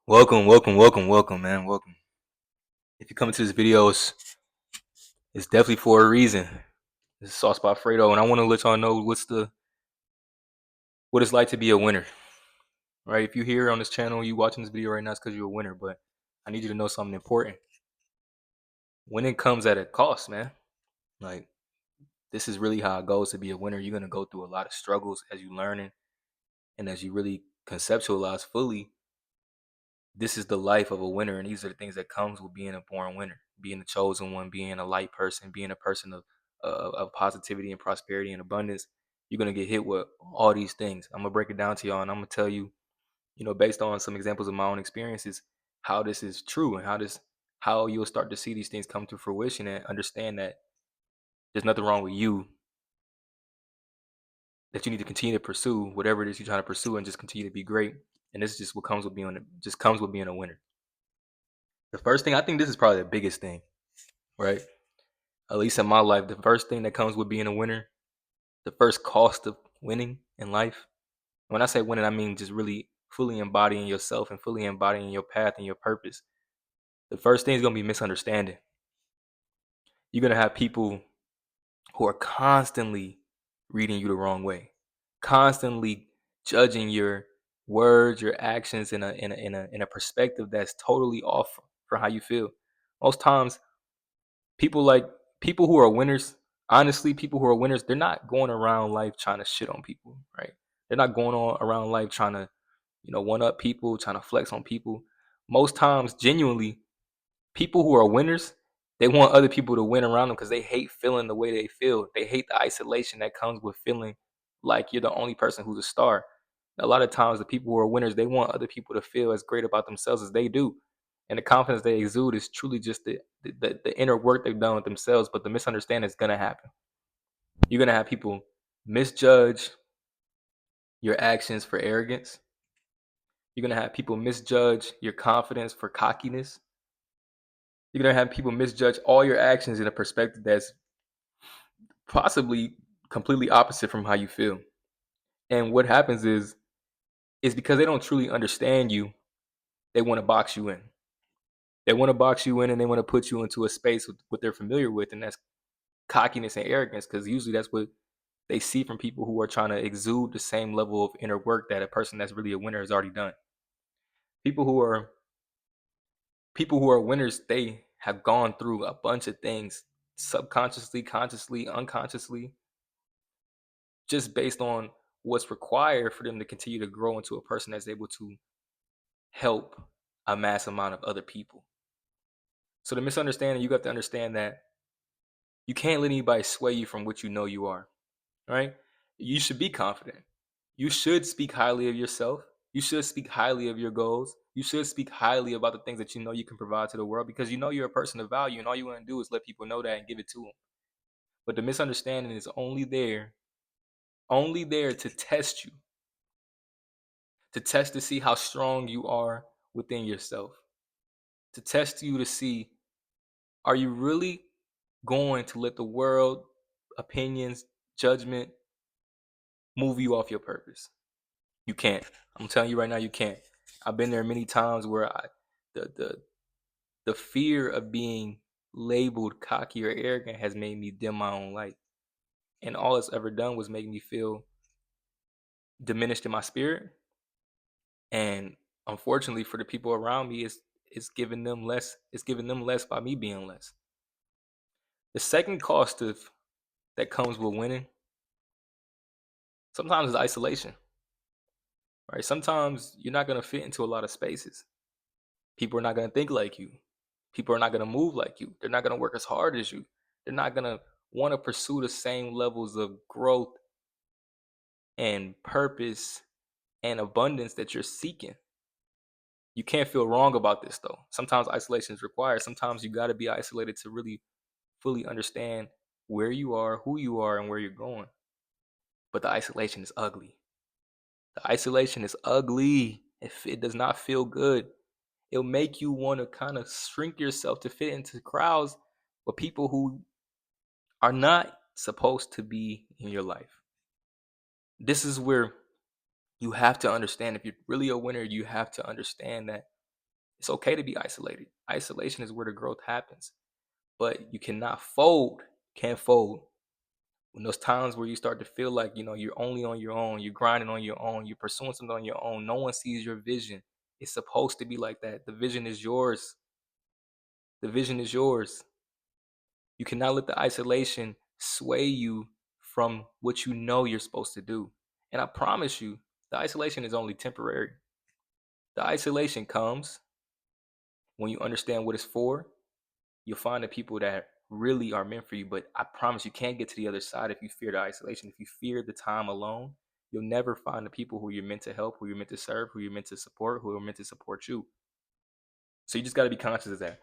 Welcome, man. Welcome. If you come into this video, it's definitely for a reason. This is Sauce by Fredo, and I want to let y'all know what it's like to be a winner. Right? If you're here on this channel, you watching this video right now, it's because you're a winner. But I need you to know something important. Winning comes at a cost, man. Like this is really how it goes to be a winner. You're gonna go through a lot of struggles as you learning and as you really conceptualize fully. This is the life of a winner, and these are the things that comes with being a born winner, being the chosen one, being a light person, being a person of positivity and prosperity and abundance. You're gonna get hit with all these things. I'm gonna break it down to y'all, and I'm gonna tell you, based on some examples of my own experiences, how this is true and how you'll start to see these things come to fruition and understand that there's nothing wrong with you, that you need to continue to pursue whatever it is you're trying to pursue and just continue to be great. And this is just what comes with being a winner. The first thing, I think this is probably the biggest thing, right? At least in my life, the first thing that comes with being a winner, the first cost of winning in life. When I say winning, I mean just really fully embodying yourself and fully embodying your path and your purpose. The first thing is going to be misunderstanding. You're going to have people who are constantly reading you the wrong way, constantly judging your words, your actions in a perspective that's totally off for how you feel. Most times people like people who are winners, honestly, people who are winners, they're not going around life trying to shit on people, right? They're not going on around life trying to, one up people, trying to flex on people. Most times, genuinely, people who are winners, they want other people to win around them because they hate feeling the way they feel. They hate the isolation that comes with feeling like you're the only person who's a star. A lot of times, the people who are winners, they want other people to feel as great about themselves as they do. And the confidence they exude is truly just the inner work they've done with themselves. But the misunderstanding is going to happen. You're going to have people misjudge your actions for arrogance. You're going to have people misjudge your confidence for cockiness. You're going to have people misjudge all your actions in a perspective that's possibly completely opposite from how you feel. And what happens is because they don't truly understand you, they want to box you in. They want to box you in and they want to put you into a space with what they're familiar with, and that's cockiness and arrogance, because usually that's what they see from people who are trying to exude the same level of inner work that a person that's really a winner has already done. People who are people who are winners, they have gone through a bunch of things subconsciously, consciously, unconsciously, just based on what's required for them to continue to grow into a person that's able to help a mass amount of other people. So the misunderstanding, you got to understand that you can't let anybody sway you from what you know you are, right? You should be confident. You should speak highly of yourself. You should speak highly of your goals. You should speak highly about the things that you know you can provide to the world, because you know you're a person of value, and all you want to do is let people know that and give it to them. But the misunderstanding is only there to test you, to test to see how strong you are within yourself, to test you to see, are you really going to let the world, opinions, judgment move you off your purpose? You can't. I'm telling you right now, you can't. I've been there many times where the the fear of being labeled cocky or arrogant has made me dim my own light, and all it's ever done was make me feel diminished in my spirit. And unfortunately for the people around me, it's giving them less. It's giving them less by me being less. The second cost of that comes with winning sometimes is isolation. Right? Sometimes you're not gonna fit into a lot of spaces. People are not gonna think like you. People are not gonna move like you. They're not gonna work as hard as you. They're not gonna want to pursue the same levels of growth and purpose and abundance that you're seeking. You can't feel wrong about this though. Sometimes isolation is required. Sometimes you got to be isolated to really fully understand where you are, who you are, and where you're going. But the isolation is ugly. The isolation is ugly. If it does not feel good, it'll make you want to kind of shrink yourself to fit into crowds with people who are not supposed to be in your life. This is where you have to understand, if you're really a winner, you have to understand that It's okay to be isolated. Isolation is where the growth happens. But you cannot fold, can't fold. When those times where you start to feel like, you're only on your own, you're grinding on your own, you're pursuing something on your own, no one sees your vision. It's supposed to be like that. The vision is yours. The vision is yours. You cannot let the isolation sway you from what you know you're supposed to do. And I promise you, the isolation is only temporary. The isolation comes when you understand what it's for. You'll find the people that really are meant for you. But I promise you can't get to the other side if you fear the isolation. If you fear the time alone, you'll never find the people who you're meant to help, who you're meant to serve, who you're meant to support, who are meant to support you. So you just got to be conscious of that.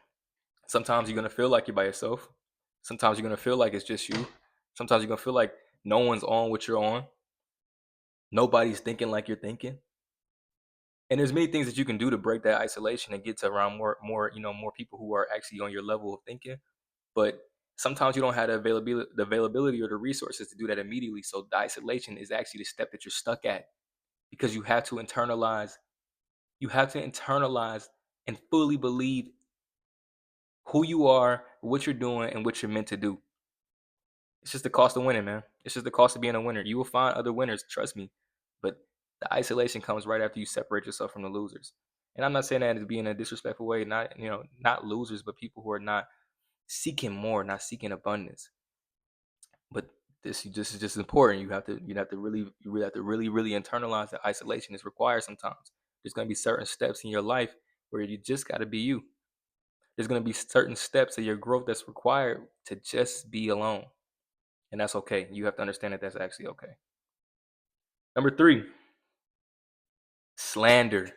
Sometimes you're going to feel like you're by yourself. Sometimes you're going to feel like it's just you. Sometimes you're going to feel like no one's on what you're on. Nobody's thinking like you're thinking. And there's many things that you can do to break that isolation and get to around more people who are actually on your level of thinking. But sometimes you don't have the availability or the resources to do that immediately. So the isolation is actually the step that you're stuck at, because you have to internalize. You have to internalize and fully believe who you are, what you're doing, and what you're meant to do. It's just the cost of winning, man. It's just the cost of being a winner. You will find other winners, trust me. But the isolation comes right after you separate yourself from the losers. And I'm not saying that as being a disrespectful way, not losers, but people who are not seeking more, not seeking abundance. But this is just important. You really internalize that isolation is required sometimes. There's gonna be certain steps in your life where you just gotta be you. There's gonna be certain steps of your growth that's required to just be alone. And that's okay. You have to understand that that's actually okay. Number 3, slander.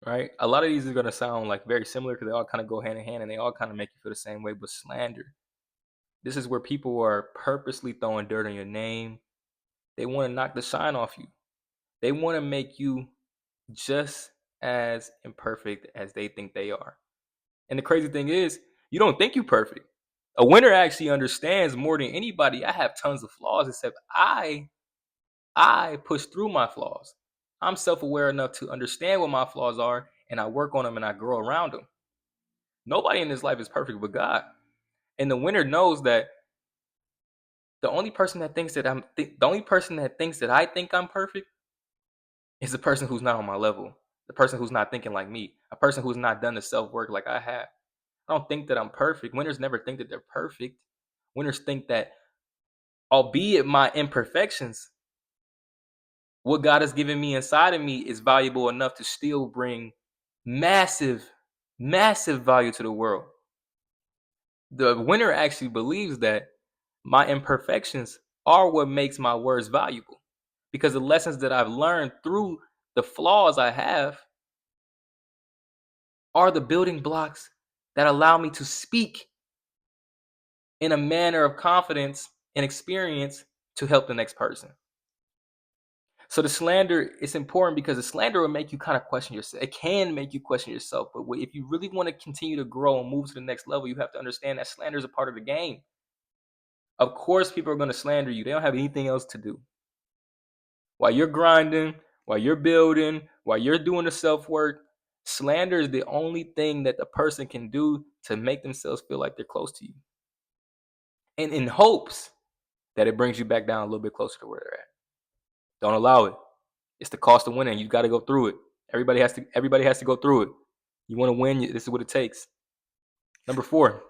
Right? A lot of these are gonna sound like very similar because they all kind of go hand in hand and they all kind of make you feel the same way. But slander, this is where people are purposely throwing dirt on your name. They want to knock the shine off you. They want to make you just as imperfect as they think they are. And the crazy thing is, you don't think you're perfect. A winner actually understands more than anybody. I have tons of flaws, except I push through my flaws. I'm self-aware enough to understand what my flaws are, and I work on them and I grow around them. Nobody in this life is perfect but God. And the winner knows that the only person that thinks that I think I'm perfect is the person who's not on my level, the person who's not thinking like me, a person who's not done the self-work like I have. I don't think that I'm perfect. Winners never think that they're perfect. Winners think that, albeit my imperfections, what God has given me inside of me is valuable enough to still bring massive, massive value to the world. The winner actually believes that my imperfections are what makes my words valuable, because the lessons that I've learned through the flaws I have are the building blocks that allow me to speak in a manner of confidence and experience to help the next person. So the slander is important because the slander will make you kind of question yourself. It can make you question yourself, but if you really want to continue to grow and move to the next level, you have to understand that slander is a part of the game. Of course, people are going to slander you. They don't have anything else to do. While you're grinding, while you're building, while you're doing the self-work, slander is the only thing that the person can do to make themselves feel like they're close to you. And in hopes that it brings you back down a little bit closer to where they're at. Don't allow it. It's the cost of winning. You got to go through it. Everybody has to go through it. You want to win, this is what it takes. Number 4.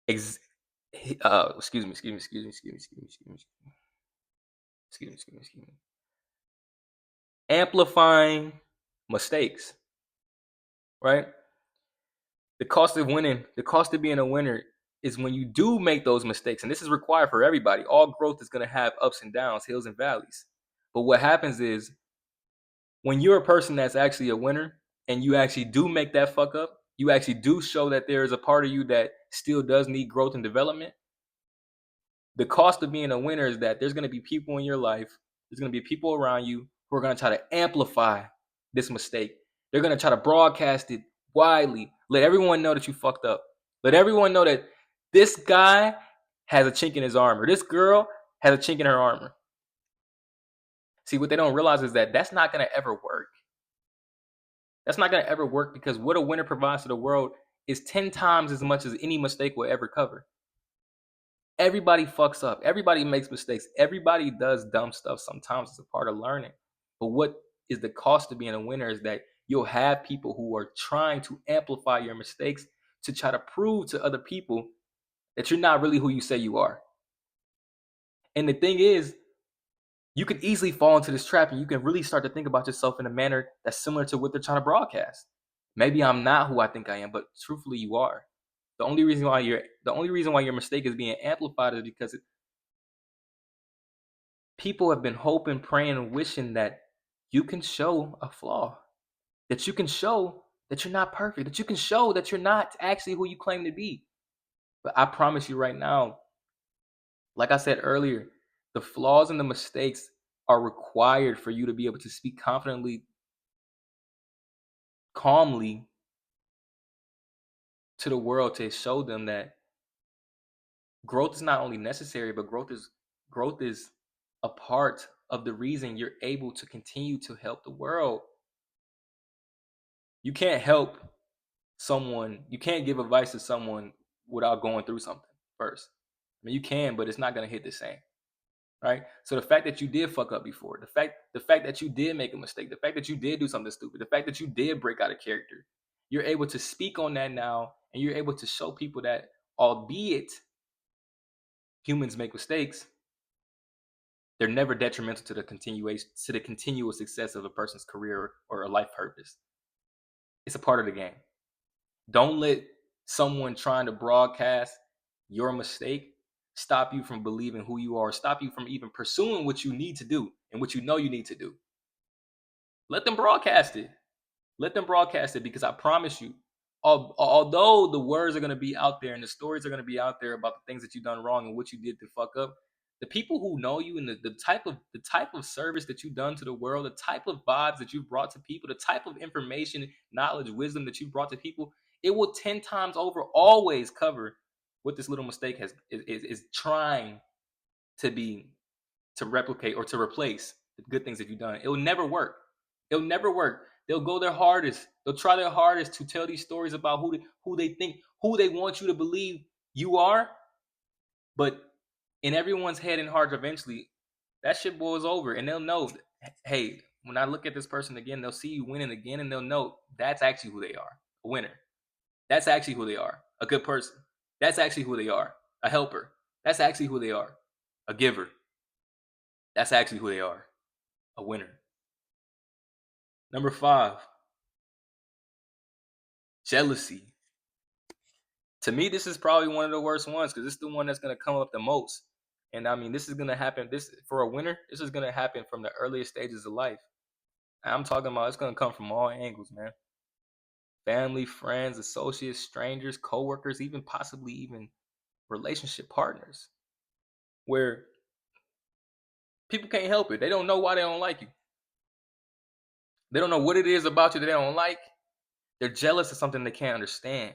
Excuse me. Amplifying mistakes, right? The cost of winning, the cost of being a winner is when you do make those mistakes. And this is required for everybody. All growth is going to have ups and downs, hills and valleys. But what happens is, when you're a person that's actually a winner and you actually do make that fuck up, you actually do show that there is a part of you that still does need growth and development. The cost of being a winner is that there's going to be people in your life, there's going to be people around you who are going to try to amplify this mistake. They're going to try to broadcast it widely. Let everyone know that you fucked up. Let everyone know that this guy has a chink in his armor. This girl has a chink in her armor. See, what they don't realize is that that's not going to ever work. That's not going to ever work because what a winner provides to the world is 10 times as much as any mistake will ever cover. Everybody fucks up. Everybody makes mistakes. Everybody does dumb stuff. Sometimes it's a part of learning. But what is the cost of being a winner is that you'll have people who are trying to amplify your mistakes to try to prove to other people that you're not really who you say you are. And the thing is, you could easily fall into this trap and you can really start to think about yourself in a manner that's similar to what they're trying to broadcast. Maybe I'm not who I think I am, but truthfully you are. The only reason why your mistake is being amplified is because people have been hoping, praying, and wishing that you can show a flaw, that you can show that you're not perfect, that you can show that you're not actually who you claim to be. But I promise you right now, like I said earlier, the flaws and the mistakes are required for you to be able to speak confidently, calmly to the world to show them that growth is not only necessary, but growth is a part of the reason you're able to continue to help the world. You can't help someone, you can't give advice to someone without going through something first. I mean, you can, but it's not going to hit the same, right? So the fact that you did fuck up before, the fact that you did make a mistake, the fact that you did do something stupid, the fact that you did break out of character, you're able to speak on that now, and you're able to show people that, albeit humans make mistakes, they're never detrimental to the continuous success of a person's career or a life purpose. It's a part of the game. Don't let someone trying to broadcast your mistake stop you from believing who you are, stop you from even pursuing what you need to do and what you know you need to do. Let them broadcast it. Let them broadcast it, because I promise you, although the words are going to be out there and the stories are going to be out there about the things that you've done wrong and what you did to fuck up, the people who know you and the type of service that you've done to the world, the type of vibes that you've brought to people, the type of information, knowledge, wisdom that you've brought to people, it will 10 times over always cover what this little mistake is trying to be, to replicate or to replace the good things that you've done. It will never work. It'll never work. They'll go their hardest. They'll try their hardest to tell these stories about who they want you to believe you are. But in everyone's head and heart, eventually, that shit boils over, and they'll know, hey, when I look at this person again, they'll see you winning again, and they'll know that's actually who they are, a winner. That's actually who they are, a good person. That's actually who they are, a helper. That's actually who they are, a giver. That's actually who they are, a winner. Number 5, jealousy. To me, this is probably one of the worst ones because it's the one that's going to come up the most. And I mean, this is going to happen. This, for a winner, this is going to happen from the earliest stages of life. I'm talking about it's going to come from all angles, man. Family, friends, associates, strangers, coworkers, even possibly even relationship partners, where people can't help it. They don't know why they don't like you. They don't know what it is about you that they don't like. They're jealous of something they can't understand.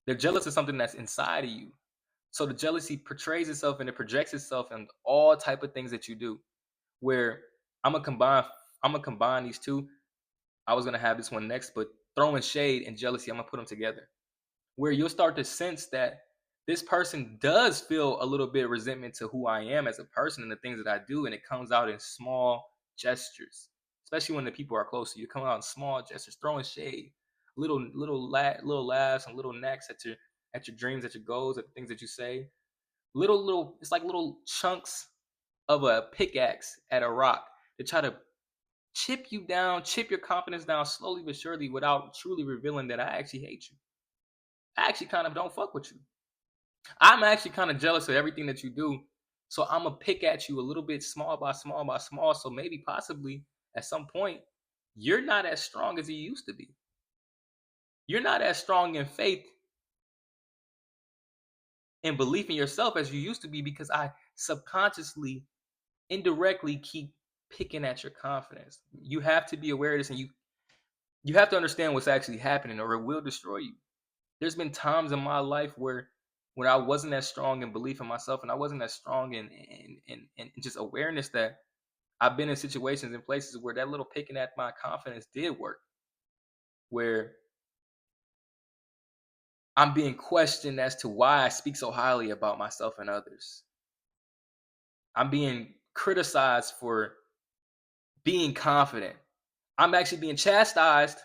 They're jealous of something that's inside of you. So the jealousy portrays itself and it projects itself in all type of things that you do. Where I'm gonna combine these two. I was gonna have this one next, but throwing shade and jealousy, I'm gonna put them together. Where you'll start to sense that this person does feel a little bit of resentment to who I am as a person and the things that I do, and it comes out in small gestures, especially when the people are close to you. Come out in small gestures, throwing shade, little laughs and little knacks at your dreams, at your goals, at the things that you say. Little, it's like little chunks of a pickaxe at a rock to try to chip you down, chip your confidence down slowly but surely, without truly revealing that I actually hate you. I actually kind of don't fuck with you. I'm actually kind of jealous of everything that you do. So I'm gonna pick at you a little bit, small by small by small. So maybe possibly at some point, you're not as strong as you used to be. You're not as strong in faith and belief in yourself as you used to be, because I subconsciously, indirectly keep picking at your confidence. You have to be aware of this, and you have to understand what's actually happening, or it will destroy you. There's been times in my life where when I wasn't as strong in belief in myself, and I wasn't as strong in just awareness, that I've been in situations and places where that little picking at my confidence did work. where I'm being questioned as to why I speak so highly about myself and others. I'm being criticized for being confident. I'm actually being chastised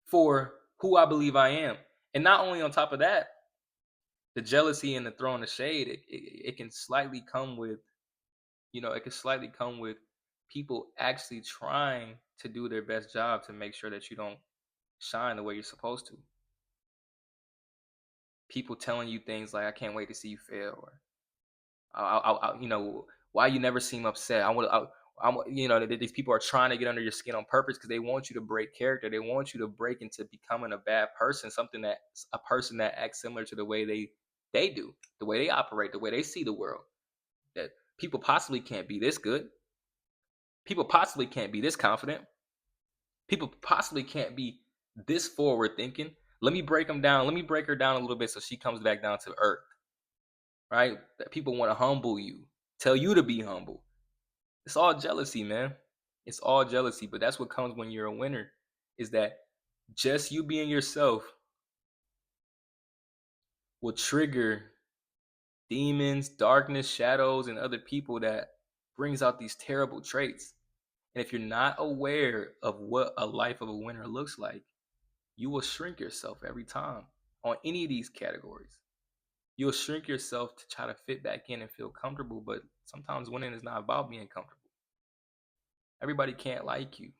for who I believe I am. And not only on top of that, the jealousy and the throwing the shade, it can slightly come with, it can slightly come with people actually trying to do their best job to make sure that you don't shine the way you're supposed to. People telling you things like, "I can't wait to see you fail," or why you never seem upset. These people are trying to get under your skin on purpose because they want you to break character. They want you to break into becoming a bad person, a person that acts similar to the way they do, the way they operate, the way they see the world. That people possibly can't be this good. People possibly can't be this confident. People possibly can't be this forward thinking. Let me break them down. Let me break her down a little bit so she comes back down to earth. Right? That people want to humble you, tell you to be humble. It's all jealousy, man. It's all jealousy, but that's what comes when you're a winner, is that just you being yourself will trigger demons, darkness, shadows, and other people that brings out these terrible traits. And if you're not aware of what a life of a winner looks like, you will shrink yourself every time on any of these categories. You'll shrink yourself to try to fit back in and feel comfortable, but sometimes winning is not about being comfortable. Everybody can't like you.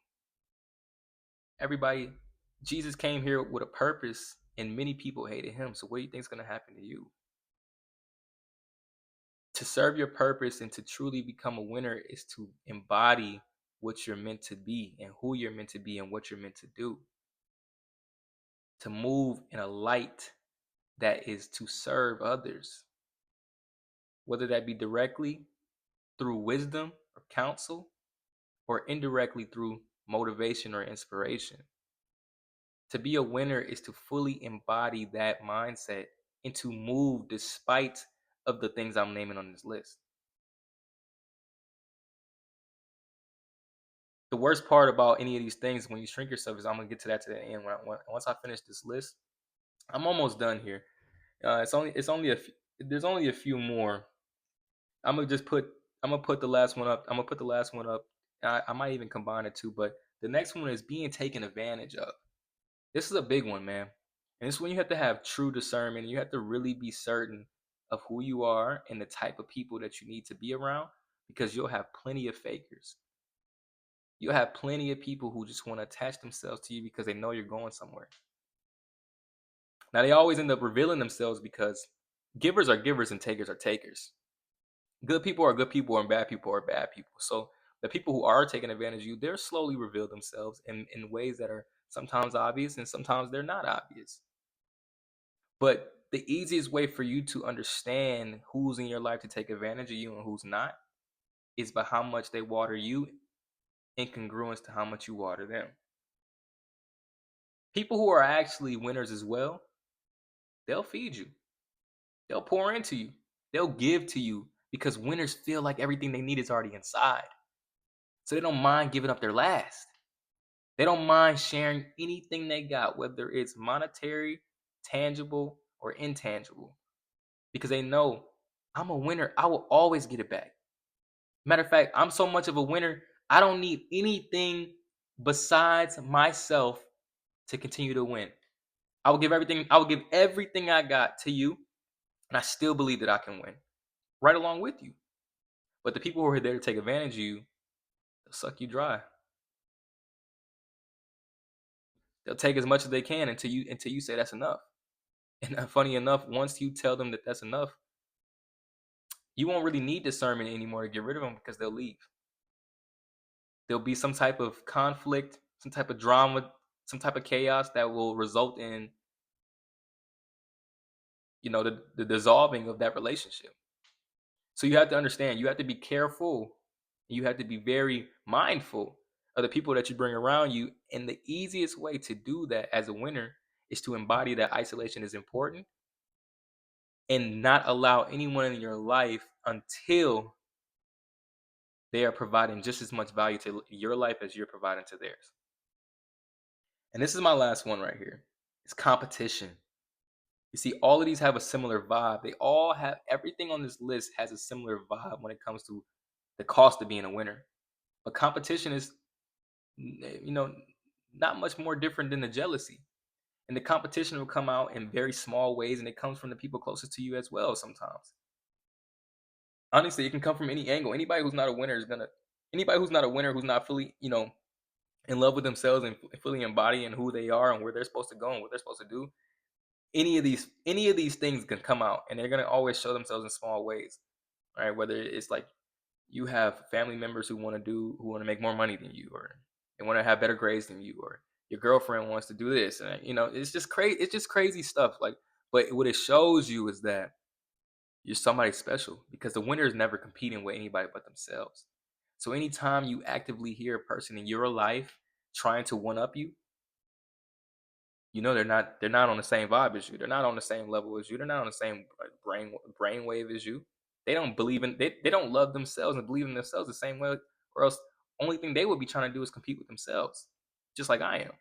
Jesus came here with a purpose, and many people hated him. So what do you think is going to happen to you? To serve your purpose and to truly become a winner is to embody what you're meant to be and who you're meant to be and what you're meant to do. To move in a light that is to serve others, whether that be directly through wisdom or counsel, or indirectly through motivation or inspiration. To be a winner is to fully embody that mindset and to move despite of the things I'm naming on this list. The worst part about any of these things when you shrink yourself is, I'm gonna get to that to the end. Once I finish this list, I'm almost done here. There's only a few more. I'm gonna just put I'm gonna put the last one up. I'm gonna put the last one up. I might even combine the two, but the next one is being taken advantage of. This is a big one, man. And this is when you have to have true discernment. You have to really be certain of who you are and the type of people that you need to be around, because you'll have plenty of fakers. You'll have plenty of people who just want to attach themselves to you because they know you're going somewhere. Now, they always end up revealing themselves because givers are givers and takers are takers. Good people are good people and bad people are bad people. So the people who are taking advantage of you, they're slowly reveal themselves in ways that are sometimes obvious and sometimes they're not obvious. But the easiest way for you to understand who's in your life to take advantage of you and who's not is by how much they water you in congruence to how much you water them. People who are actually winners as well, they'll feed you. They'll pour into you. They'll give to you because winners feel like everything they need is already inside. So they don't mind giving up their last. They don't mind sharing anything they got, whether it's monetary, tangible, or intangible, because they know, I'm a winner. I will always get it back. Matter of fact, I'm so much of a winner, I don't need anything besides myself to continue to win. I will give everything I got to you, and I still believe that I can win right along with you. But the people who are there to take advantage of you, they'll suck you dry. They'll take as much as they can until you say that's enough. And funny enough, once you tell them that that's enough, you won't really need discernment anymore to get rid of them, because they'll leave. There'll be some type of conflict, some type of drama, some type of chaos that will result in, the dissolving of that relationship. So you have to understand, you have to be careful, you have to be very mindful of the people that you bring around you. And the easiest way to do that as a winner is to embody that isolation is important and not allow anyone in your life until they are providing just as much value to your life as you're providing to theirs. And this is my last one right here. It's competition. You see, all of these have a similar vibe. They all have everything on this list has a similar vibe when it comes to the cost of being a winner. But competition is, you know, not much more different than the jealousy. And the competition will come out in very small ways, and it comes from the people closest to you as well sometimes. Honestly, it can come from any angle. Anybody who's not a winner is gonna anybody who's not a winner, who's not fully, in love with themselves and fully embodying who they are and where they're supposed to go and what they're supposed to do, any of these things can come out, and they're gonna always show themselves in small ways, right? Whether it's like you have family members who want to make more money than you, or they want to have better grades than you, or your girlfriend wants to do this, and it's just crazy. It's just crazy stuff. Like, but what it shows you is that you're somebody special because the winner is never competing with anybody but themselves. So anytime you actively hear a person in your life trying to one up you, they're not on the same vibe as you. They're not on the same level as you. They're not on the same brain wave as you. They don't love themselves and believe in themselves the same way, or else only thing they would be trying to do is compete with themselves, just like I am.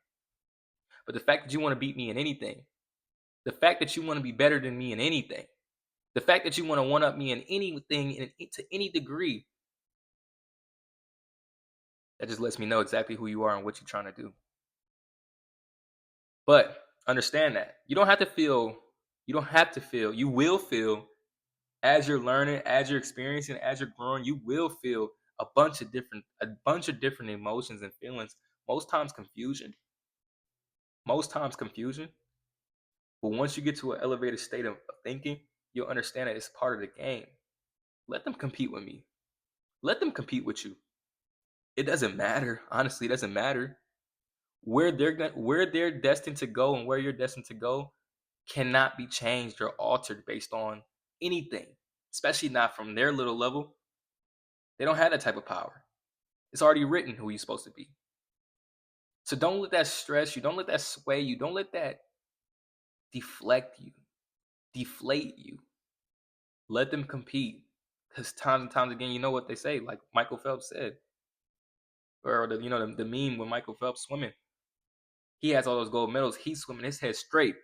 But the fact that you want to beat me in anything, the fact that you want to be better than me in anything, the fact that you want to one up me in anything to any degree, that just lets me know exactly who you are and what you're trying to do. But understand that you will feel as you're learning, as you're experiencing, as you're growing, you will feel a bunch of different emotions and feelings. Most times confusion. Most times confusion. But once you get to an elevated state of thinking, you'll understand that it's part of the game. Let them compete with me. Let them compete with you. It doesn't matter. Honestly, it doesn't matter. Where they're destined to go and where you're destined to go cannot be changed or altered based on anything, especially not from their little level. They don't have that type of power. It's already written who you're supposed to be. So don't let that stress you. Don't let that sway you. Don't let that deflect you, deflate you. Let them compete. Because times and times again, you know what they say, like Michael Phelps said, or the meme with Michael Phelps swimming. He has all those gold medals. He's swimming his head straight,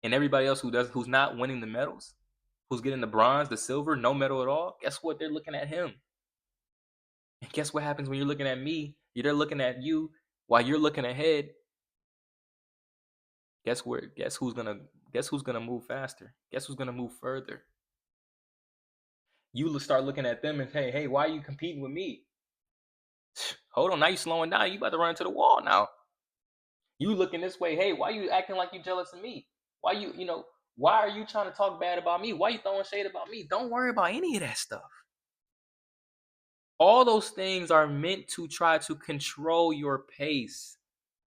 and everybody else who's not winning the medals, who's getting the bronze, the silver, no medal at all. Guess what? They're looking at him. And guess what happens when you're looking at me? They're looking at you while you're looking ahead. Guess who's gonna move faster? Guess who's gonna move further? You start looking at them and hey, why are you competing with me? Hold on, now you slowing down. You about to run into the wall now. You looking this way, hey, why you acting like you jealous of me? Why are you trying to talk bad about me? Why you throwing shade about me? Don't worry about any of that stuff. All those things are meant to try to control your pace,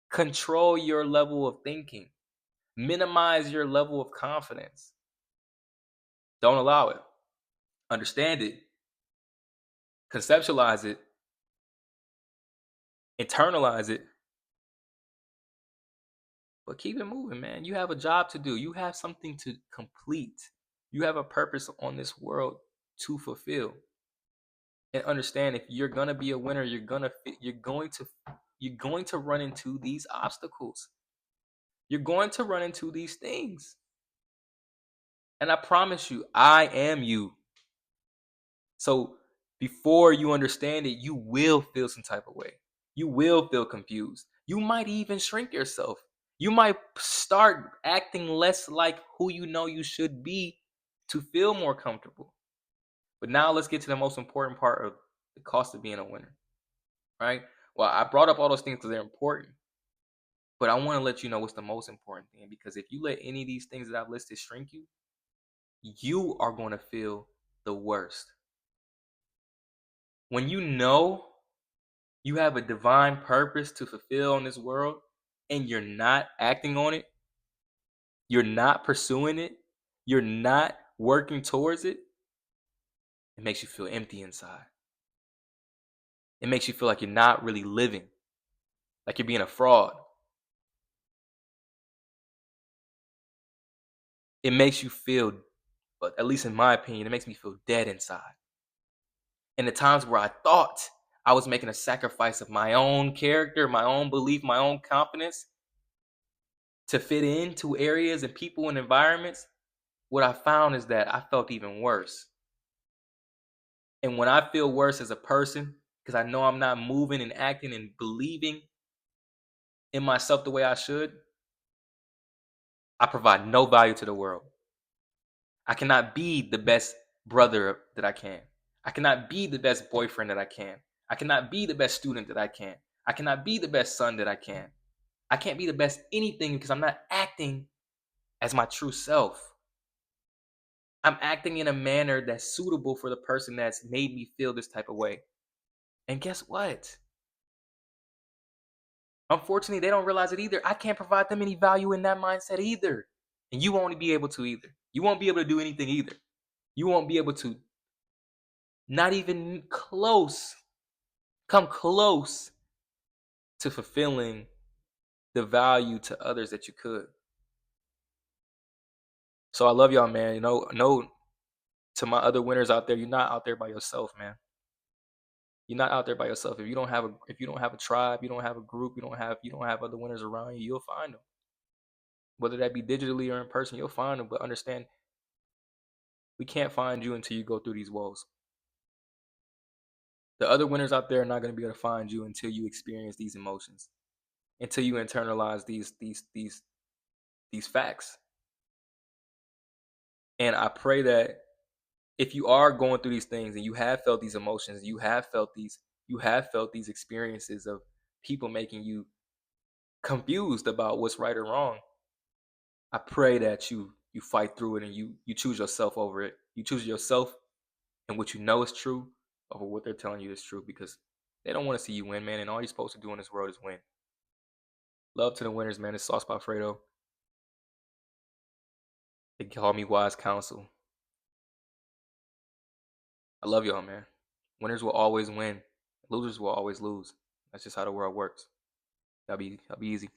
control your level of thinking, minimize your level of confidence. Don't allow it. Understand it, conceptualize it, internalize it, but keep it moving, man. You have a job to do. You have something to complete. You have a purpose on this world to fulfill. And understand, if you're gonna be a winner, you're going to run into these obstacles. You're going to run into these things. And I promise you, I am you. So before you understand it, you will feel some type of way. You will feel confused. You might even shrink yourself. You might start acting less like who you know you should be to feel more comfortable. But now let's get to the most important part of the cost of being a winner, right? Well, I brought up all those things because they're important, but I want to let you know what's the most important thing, because if you let any of these things that I've listed shrink you, you are going to feel the worst. When you know you have a divine purpose to fulfill in this world and you're not acting on it, you're not pursuing it, you're not working towards it, it makes you feel empty inside. It makes you feel like you're not really living, like you're being a fraud. It makes you feel, but at least in my opinion, it makes me feel dead inside. And the times where I thought I was making a sacrifice of my own character, my own belief, my own confidence, to fit into areas and people and environments, what I found is that I felt even worse. And when I feel worse as a person, because I know I'm not moving and acting and believing in myself the way I should, I provide no value to the world. I cannot be the best brother that I can. I cannot be the best boyfriend that I can. I cannot be the best student that I can. I cannot be the best son that I can. I can't be the best anything because I'm not acting as my true self. I'm acting in a manner that's suitable for the person that's made me feel this type of way. And guess what? Unfortunately, they don't realize it either. I can't provide them any value in that mindset either. And you won't be able to either. You won't be able to do anything either. You won't be able to, not even close, come close to fulfilling the value to others that you could. So I love y'all, man. No, to my other winners out there, you're not out there by yourself, man. You're not out there by yourself. If you don't have a tribe, you don't have a group, you don't have other winners around you, you'll find them. Whether that be digitally or in person, you'll find them. But understand, we can't find you until you go through these woes. The other winners out there are not going to be able to find you until you experience these emotions, until you internalize these facts. And I pray that if you are going through these things and you have felt these emotions, you have felt these experiences of people making you confused about what's right or wrong, I pray that you fight through it and you choose yourself over it. You choose yourself and what you know is true over what they're telling you is true, because they don't want to see you win, man. And all you're supposed to do in this world is win. Love to the winners, man. It's Sauce by Fredo. They call me wise counsel. I love y'all, man. Winners will always win. Losers will always lose. That's just how the world works. Y'all be easy.